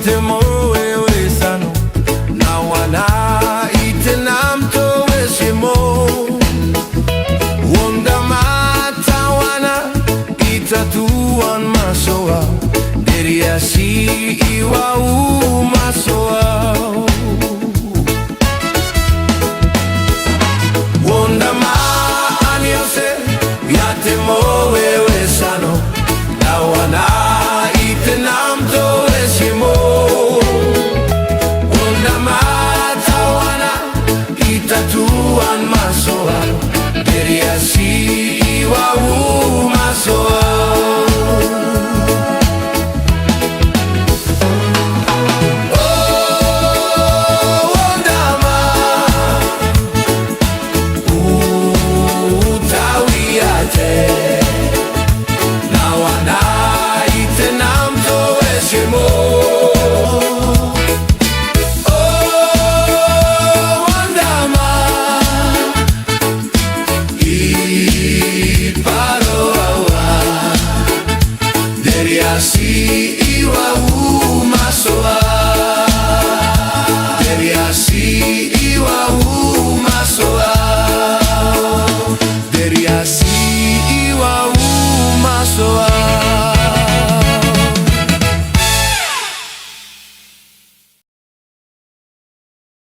yatemo wewe sano na wana itenam to weshimo wonda mata wana itatuan masoa deria si iwa masoa wonda ma aniose yatemo wewe sano na wana itenam to weshimo wonda mata wana itatuan masoa deria si iwa masoa